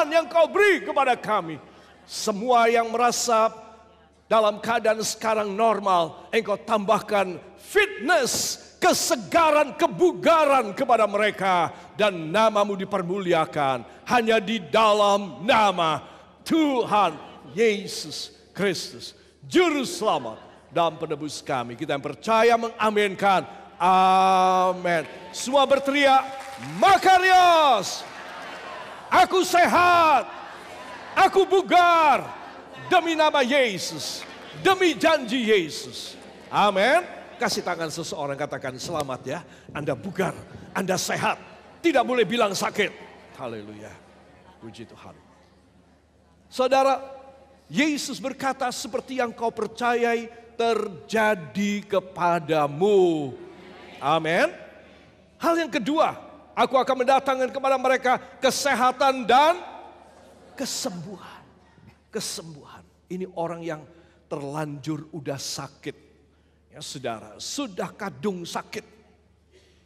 Tuhan yang kau beri kepada kami. Semua yang merasa dalam keadaan sekarang normal, engkau tambahkan fitness, kesegaran, kebugaran kepada mereka. Dan namamu dipermuliakan hanya di dalam nama Tuhan Yesus Kristus, Juru Selamat dan Penebus kami. Kita yang percaya mengaminkan. Amin. Semua berteriak, Makarios, aku sehat, aku bugar, demi nama Yesus, demi janji Yesus. Amin. Kasih tangan seseorang, katakan selamat ya. Anda bugar, Anda sehat, tidak boleh bilang sakit. Haleluya. Puji Tuhan. Saudara, Yesus berkata seperti yang kau percayai terjadi kepadamu. Amin. Hal yang kedua, aku akan mendatangkan kepada mereka kesehatan dan kesembuhan. Kesembuhan. Ini orang yang terlanjur udah sakit. Ya saudara, sudah kadung sakit.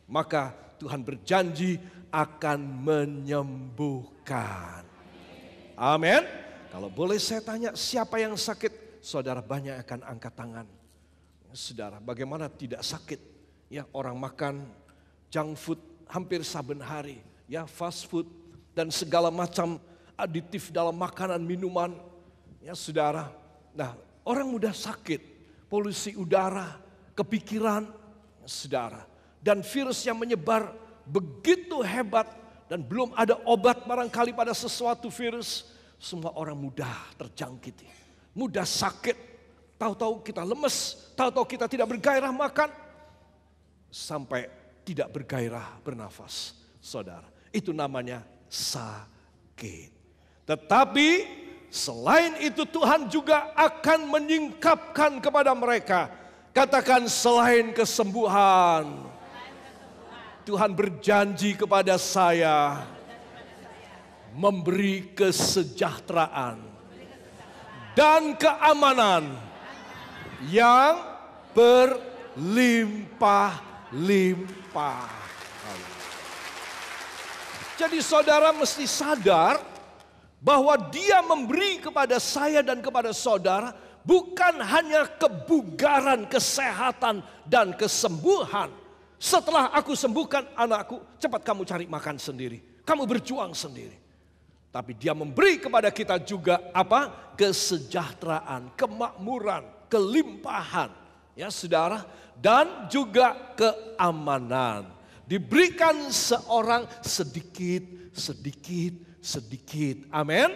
Maka Tuhan berjanji akan menyembuhkan. Amin. Kalau boleh saya tanya, siapa yang sakit? Saudara banyak akan angkat tangan. Saudara, bagaimana tidak sakit? Ya, orang makan junk food hampir saben hari, ya, fast food dan segala macam aditif dalam makanan minuman. Ya, saudara. Nah, orang mudah sakit, polusi udara, kepikiran, saudara. Dan virus yang menyebar begitu hebat dan belum ada obat barangkali pada sesuatu virus. Semua orang mudah terjangkiti, mudah sakit. Tahu-tahu kita lemes, tahu-tahu kita tidak bergairah makan, sampai tidak bergairah bernafas. Saudara, itu namanya sakit. Tetapi selain itu Tuhan juga akan menyingkapkan kepada mereka. Katakan selain kesembuhan. Tuhan berjanji kepada saya memberi kesejahteraan dan keamanan yang berlimpah-limpah. Jadi saudara mesti sadar bahwa Dia memberi kepada saya dan kepada saudara bukan hanya kebugaran, kesehatan, dan kesembuhan. Setelah aku sembuhkan anakku, cepat kamu cari makan sendiri. Kamu berjuang sendiri. Tapi Dia memberi kepada kita juga apa? Kesejahteraan, kemakmuran, kelimpahan. Ya saudara, dan juga keamanan. Diberikan seorang sedikit. Amin.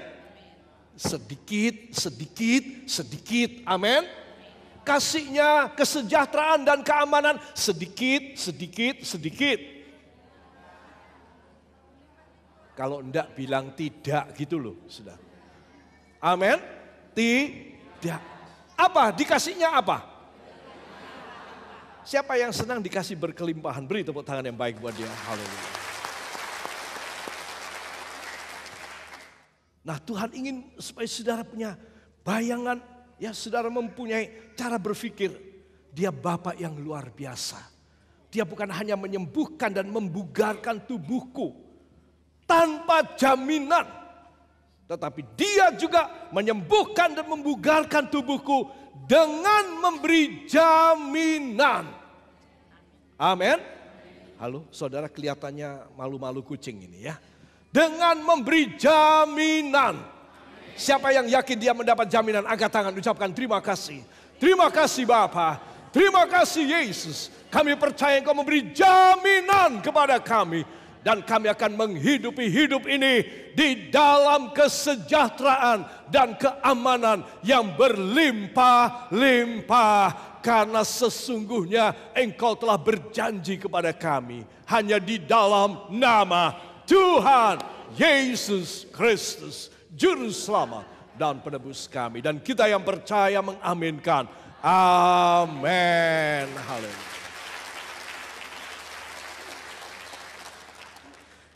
Sedikit. Amin. Kasihnya kesejahteraan dan keamanan sedikit. Kalau enggak bilang tidak gitu loh, sudah. Amin. Tidak. Apa? Dikasihnya apa? Siapa yang senang dikasih berkelimpahan? Beri tepuk tangan yang baik buat dia. Haleluya. Nah, Tuhan ingin supaya saudara punya bayangan, ya saudara mempunyai cara berpikir. Dia Bapa yang luar biasa. Dia bukan hanya menyembuhkan dan membugarkan tubuhku tanpa jaminan. Tetapi Dia juga menyembuhkan dan membugarkan tubuhku dengan memberi jaminan. Amin. Halo, saudara kelihatannya malu-malu kucing ini ya. Dengan memberi jaminan. Siapa yang yakin dia mendapat jaminan? Angkat tangan, ucapkan terima kasih. Terima kasih Bapa. Terima kasih Yesus. Kami percaya Engkau memberi jaminan kepada kami. Dan kami akan menghidupi hidup ini di dalam kesejahteraan dan keamanan yang berlimpah-limpah. Karena sesungguhnya Engkau telah berjanji kepada kami. Hanya di dalam nama Tuhan Yesus Kristus, Juru Selamat dan Penebus kami. Dan kita yang percaya mengaminkan. Amin. Haleluya.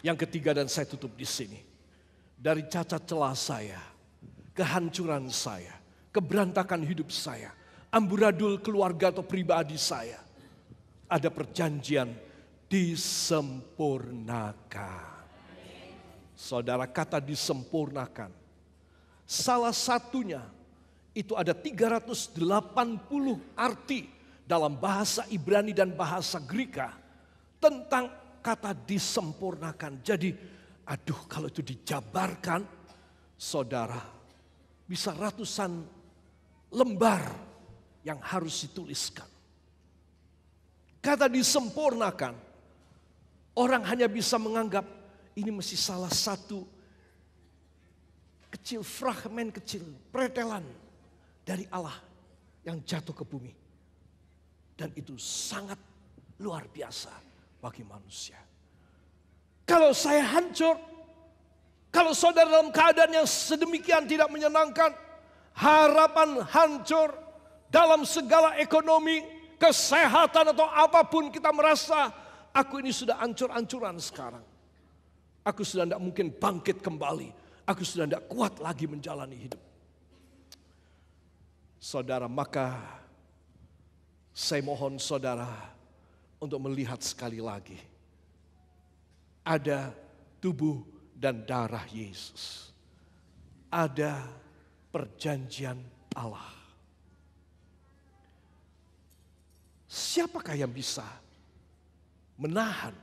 Yang ketiga dan saya tutup di sini. Dari cacat celah saya, kehancuran saya, keberantakan hidup saya, amburadul keluarga atau pribadi saya. Ada perjanjian disempurnakan. Saudara, kata disempurnakan. Salah satunya itu ada 380 arti dalam bahasa Ibrani dan bahasa Greka tentang kata disempurnakan. Jadi, kalau itu dijabarkan, saudara, bisa ratusan lembar yang harus dituliskan. Kata disempurnakan, orang hanya bisa menganggap ini mesti salah satu kecil, fragmen kecil, pretelan dari Allah yang jatuh ke bumi. Dan itu sangat luar biasa bagi manusia. Kalau saya hancur, kalau saudara dalam keadaan yang sedemikian tidak menyenangkan, harapan hancur dalam segala ekonomi, kesehatan atau apapun, kita merasa aku ini sudah hancur-hancuran sekarang. Aku sudah tidak mungkin bangkit kembali. Aku sudah tidak kuat lagi menjalani hidup. Saudara, maka saya mohon saudara untuk melihat sekali lagi. Ada tubuh dan darah Yesus. Ada perjanjian Allah. Siapakah yang bisa menahan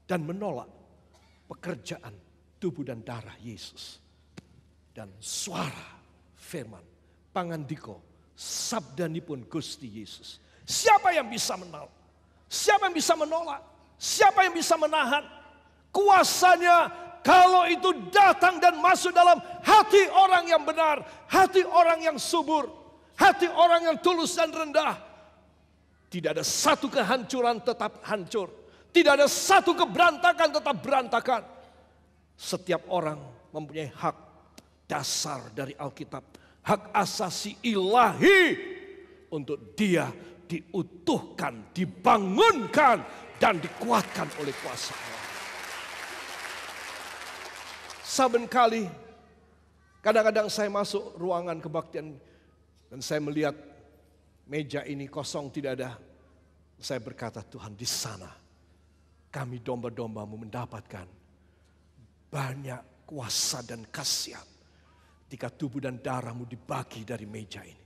dan menolak pekerjaan tubuh dan darah Yesus? Dan suara firman, pangandiko, sabdanipun Gusti Yesus. Siapa yang bisa menolak? Siapa yang bisa menolak? Siapa yang bisa menahan? Kuasanya kalau itu datang dan masuk dalam hati orang yang benar, hati orang yang subur, hati orang yang tulus dan rendah. Tidak ada satu kehancuran tetap hancur. Tidak ada satu keberantakan tetap berantakan. Setiap orang mempunyai hak dasar dari Alkitab. Hak asasi ilahi untuk dia diutuhkan, dibangunkan, dan dikuatkan oleh kuasa Allah. Saben kali, kadang-kadang saya masuk ruangan kebaktian dan saya melihat meja ini kosong, tidak ada. Saya berkata, Tuhan, di sana kami domba-dombamu mendapatkan banyak kuasa dan khasiat ketika tubuh dan darahmu dibagi dari meja ini.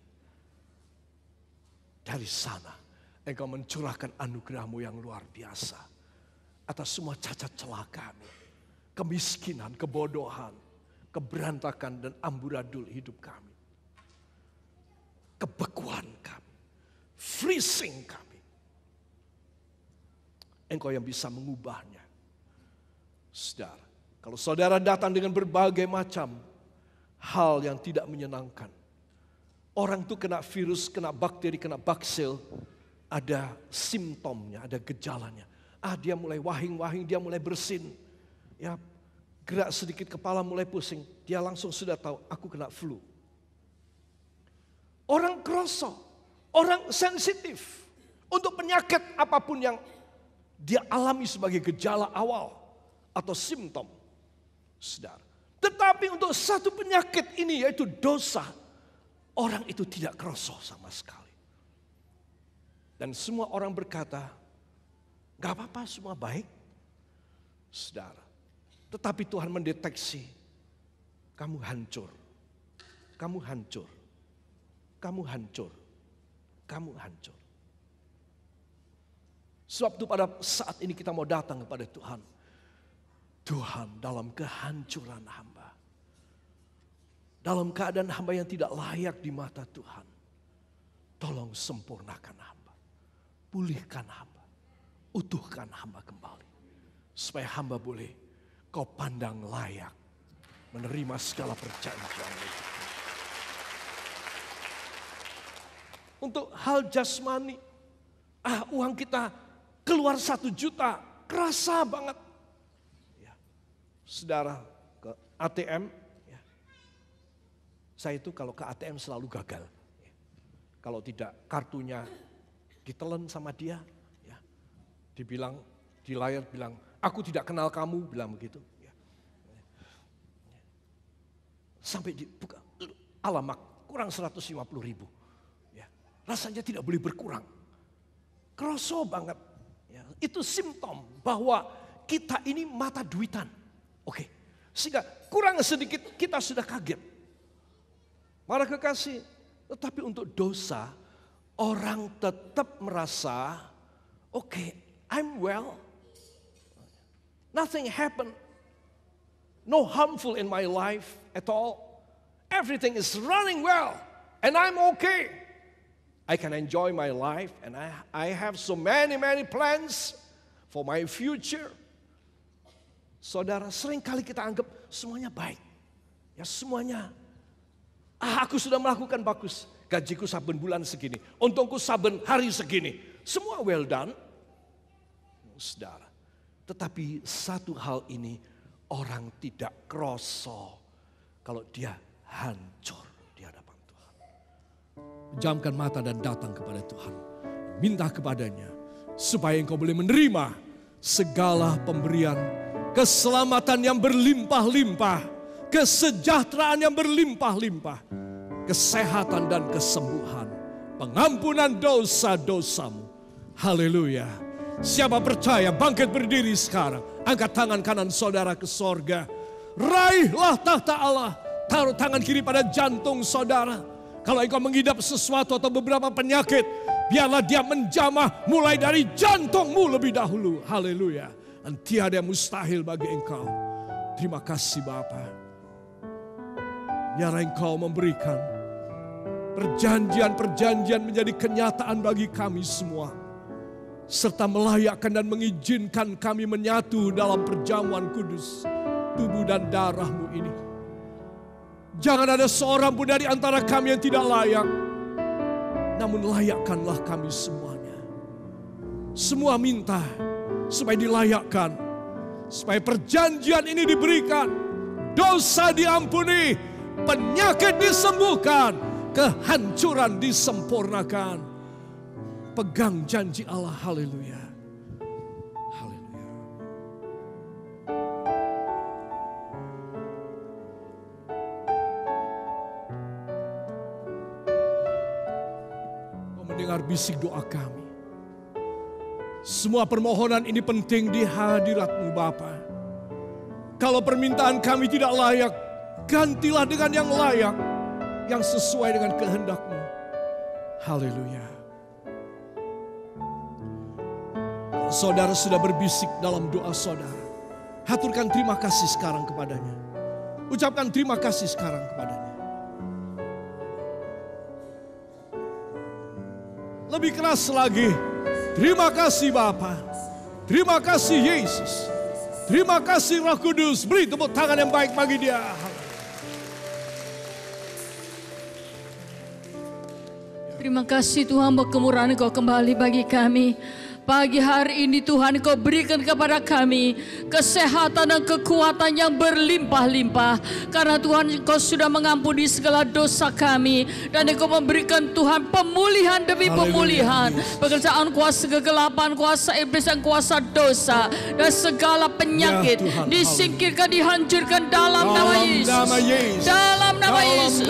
Dari sana engkau mencurahkan anugerahmu yang luar biasa atas semua cacat celah kami, kemiskinan, kebodohan, keberantakan dan amburadul hidup kami, kebekuan kami, freezing kami. Engkau yang bisa mengubahnya. Saudara, kalau saudara datang dengan berbagai macam hal yang tidak menyenangkan. Orang itu kena virus, kena bakteri, kena baksil. Ada simptomnya, ada gejalanya. Dia mulai wahing-wahing, dia mulai bersin. Ya, gerak sedikit kepala mulai pusing. Dia langsung sudah tahu, aku kena flu. Orang kroso, orang sensitif untuk penyakit apapun yang dia alami sebagai gejala awal atau simptom. Saudara. Tetapi untuk satu penyakit ini yaitu dosa, orang itu tidak kroso sama sekali. Dan semua orang berkata, gak apa-apa, semua baik. Saudara. Tetapi Tuhan mendeteksi, kamu hancur. Kamu hancur. Kamu hancur. Kamu hancur. Sebab itu pada saat ini kita mau datang kepada Tuhan. Tuhan, dalam kehancuran hamba, dalam keadaan hamba yang tidak layak di mata Tuhan, tolong sempurnakan hamba, pulihkan hamba, utuhkan hamba kembali, supaya hamba boleh kau pandang layak menerima segala perjanjian itu. Untuk hal jasmani, uang kita keluar 1 juta, kerasa banget. Ya. Saudara, ke ATM, ya. Saya itu kalau ke ATM selalu gagal. Ya. Kalau tidak kartunya ditelan sama dia, ya. Dibilang, di layar bilang, aku tidak kenal kamu, bilang begitu. Ya. Sampai dibuka, alamak, kurang 150.000. Ya. Rasanya tidak boleh berkurang. Kroso banget. Ya, itu simptom bahwa kita ini mata duitan. Oke, Sehingga kurang sedikit kita sudah kaget. Para kekasih, tetapi untuk dosa, orang tetap merasa, okay, I'm well. Nothing happened. No harmful in my life at all. Everything is running well. And I'm okay. I can enjoy my life. And I have so many plans for my future. Saudara, seringkali kita anggap semuanya baik. Ya semuanya. Aku sudah melakukan bagus. Gajiku saben bulan segini. Untungku saben hari segini. Semua well done. Saudara. Tetapi satu hal ini orang tidak kroso. Kalau dia hancur di hadapan Tuhan. Pejamkan mata dan datang kepada Tuhan. Minta kepadanya. Supaya engkau boleh menerima segala pemberian. Keselamatan yang berlimpah-limpah. Kesejahteraan yang berlimpah-limpah. Kesehatan dan kesembuhan. Pengampunan dosa-dosamu. Haleluya. Siapa percaya bangkit berdiri sekarang. Angkat tangan kanan saudara ke sorga. Raihlah tahta Allah. Taruh tangan kiri pada jantung saudara. Kalau engkau mengidap sesuatu atau beberapa penyakit. Biarlah dia menjamah mulai dari jantungmu lebih dahulu. Haleluya. Dan tiada yang mustahil bagi engkau. Terima kasih Bapa. Biar engkau memberikan perjanjian-perjanjian menjadi kenyataan bagi kami semua. Serta melayakkan dan mengizinkan kami menyatu dalam perjamuan kudus tubuh dan darah-Mu ini. Jangan ada seorang pun dari antara kami yang tidak layak. Namun layakkanlah kami semuanya. Semua minta supaya dilayakkan. Supaya perjanjian ini diberikan. Dosa diampuni. Penyakit disembuhkan. Kehancuran disempurnakan. Pegang janji Allah, haleluya. Haleluya. Kau mendengar bisik doa kami. Semua permohonan ini penting di hadirat-Mu Bapa. Kalau permintaan kami tidak layak, gantilah dengan yang layak, yang sesuai dengan kehendak-Mu. Haleluya. Saudara sudah berbisik dalam doa saudara. Haturkan terima kasih sekarang kepadanya. Ucapkan terima kasih sekarang kepadanya. Lebih keras lagi. Terima kasih Bapa. Terima kasih Yesus. Terima kasih Roh Kudus. Beri tepuk tangan yang baik bagi dia. Terima kasih Tuhan, kemurahan Engkau kembali bagi kami. Pagi hari ini Tuhan Engkau berikan kepada kami kesehatan dan kekuatan yang berlimpah-limpah. Karena Tuhan Engkau sudah mengampuni segala dosa kami. Dan Engkau memberikan Tuhan pemulihan demi pemulihan. Pekerjaan kuasa kegelapan, kuasa iblis dan kuasa dosa. Dan segala penyakit disingkirkan, dihancurkan dalam nama Yesus. Dalam nama Yesus.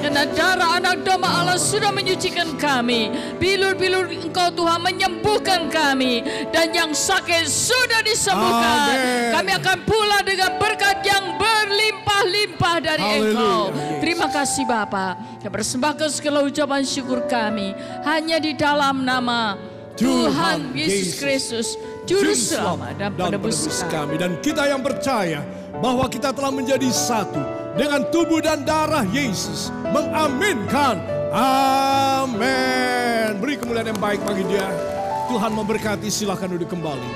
Karena darah anak domba Allah sudah menyucikan kami. Bilur-bilur Engkau Tuhan menyembuhkan kami, dan yang sakit sudah disembuhkan. Amen. Kami akan pula dengan berkat yang berlimpah-limpah dari Engkau. Terima kasih Bapa. Kami persembahkan segala ucapan syukur kami hanya di dalam nama Tuhan Yesus Kristus, Juru Selamat dan Penebus kami. Dan kita yang percaya bahwa kita telah menjadi satu dengan tubuh dan darah Yesus, mengaminkan. Amin. Beri kemuliaan yang baik bagi Dia. Tuhan memberkati, silakan duduk kembali.